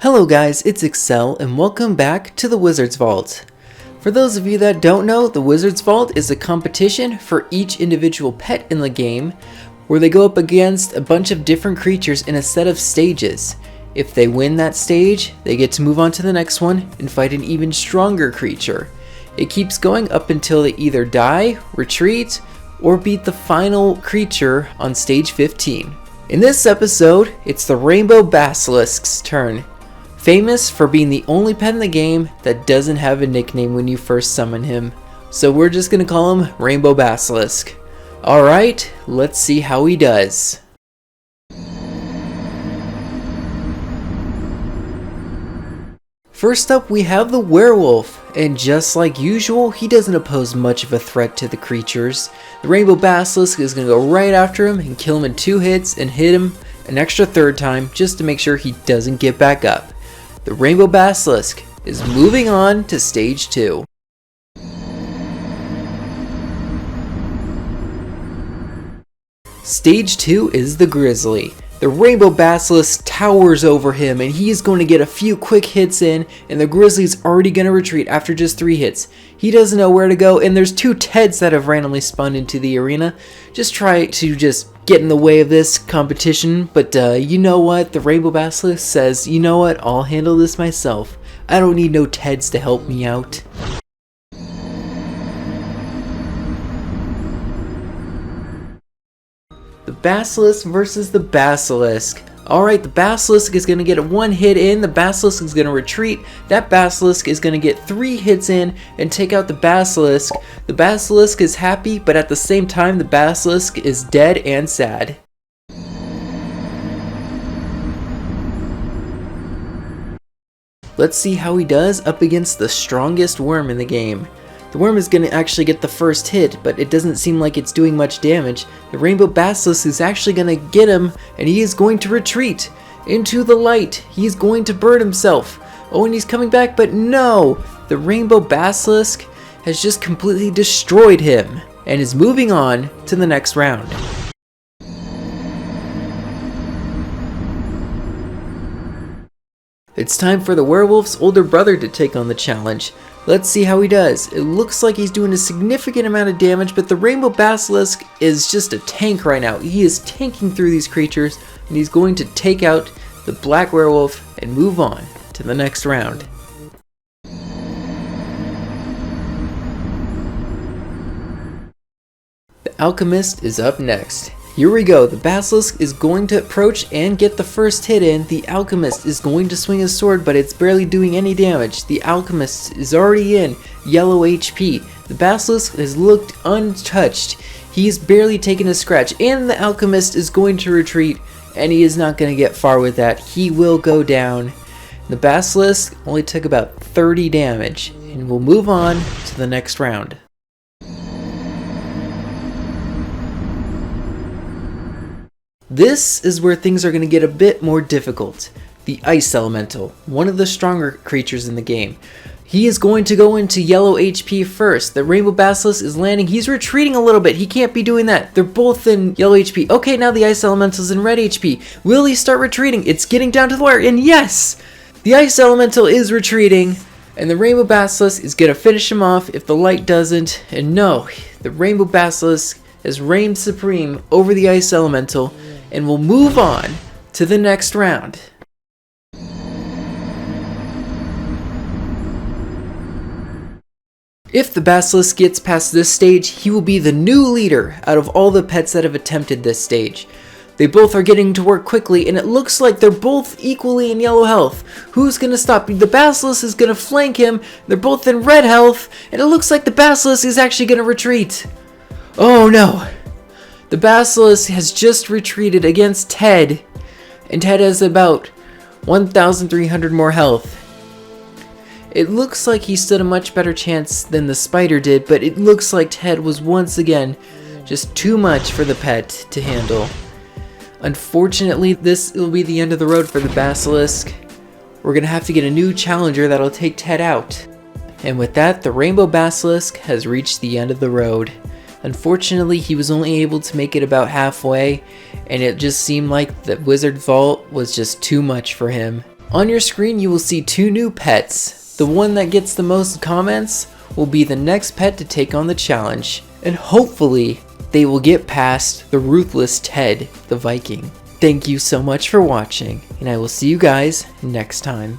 Hello guys, it's Xcel and welcome back to the Wizard's Vault. For those of you that don't know, the Wizard's Vault is a competition for each individual pet in the game where they go up against a bunch of different creatures in a set of stages. If they win that stage, they get to move on to the next one and fight an even stronger creature. It keeps going up until they either die, retreat, or beat the final creature on stage 15. In this episode, it's the Rainbow Basilisk's turn. Famous for being the only pet in the game that doesn't have a nickname when you first summon him. So we're just gonna call him Rainbow Basilisk. Alright, let's see how he does. First up we have the Werewolf, and just like usual, he doesn't pose much of a threat to the creatures. The Rainbow Basilisk is gonna go right after him and kill him in 2 hits and hit him an extra 3rd time just to make sure he doesn't get back up. The Rainbow Basilisk is moving on to stage 2. Stage 2 is the Grizzly. The Rainbow Basilisk towers over him and he is going to get a few quick hits in, and the Grizzly's already going to retreat after just 3 hits. He doesn't know where to go, and there's 2 Teds that have randomly spawned into the arena. Just try to get in the way of this competition, but you know what? The Rainbow Basilisk says, you know what? I'll handle this myself. I don't need no Teds to help me out. The Basilisk versus the Basilisk. Alright, the Basilisk is going to get a 1 hit in, the Basilisk is going to retreat, that Basilisk is going to get 3 hits in and take out the Basilisk. The Basilisk is happy, but at the same time the Basilisk is dead and sad. Let's see how he does up against the strongest worm in the game. The worm is going to actually get the first hit, but it doesn't seem like it's doing much damage. The Rainbow Basilisk is actually going to get him, and he is going to retreat into the light. He's going to burn himself. Oh, and he's coming back, but no! The Rainbow Basilisk has just completely destroyed him, and is moving on to the next round. It's time for the Werewolf's older brother to take on the challenge. Let's see how he does. It looks like he's doing a significant amount of damage, but the Rainbow Basilisk is just a tank right now. He is tanking through these creatures, and he's going to take out the Black Werewolf and move on to the next round. The Alchemist is up next. Here we go, the Basilisk is going to approach and get the first hit in. The Alchemist is going to swing his sword, but it's barely doing any damage. The Alchemist is already in yellow HP. The Basilisk has looked untouched. He's barely taken a scratch, and the Alchemist is going to retreat, and he is not going to get far with that. He will go down. The Basilisk only took about 30 damage, and will move on to the next round. This is where things are going to get a bit more difficult. The Ice Elemental, one of the stronger creatures in the game. He is going to go into yellow HP first. The Rainbow Basilisk is landing. He's retreating a little bit. He can't be doing that. They're both in yellow HP. Okay, now the Ice Elemental's in red HP. Will he start retreating? It's getting down to the wire, and yes! The Ice Elemental is retreating, and the Rainbow Basilisk is going to finish him off if the light doesn't. And no, the Rainbow Basilisk has reigned supreme over the Ice Elemental, and we'll move on to the next round. If the Basilisk gets past this stage, he will be the new leader out of all the pets that have attempted this stage. They both are getting to work quickly, and it looks like they're both equally in yellow health. Who's gonna stop? The Basilisk is gonna flank him. They're both in red health, and it looks like the Basilisk is actually gonna retreat. Oh no! The Basilisk has just retreated against Ted, and Ted has about 1,300 more health. It looks like he stood a much better chance than the spider did, but it looks like Ted was once again just too much for the pet to handle. Unfortunately, this will be the end of the road for the Basilisk. We're gonna have to get a new challenger that'll take Ted out. And with that, the Rainbow Basilisk has reached the end of the road. Unfortunately, he was only able to make it about halfway, and it just seemed like the Wizard Vault was just too much for him. On your screen you will see 2 new pets. The one that gets the most comments will be the next pet to take on the challenge, and hopefully they will get past the ruthless Ted the Viking. Thank you so much for watching, and I will see you guys next time.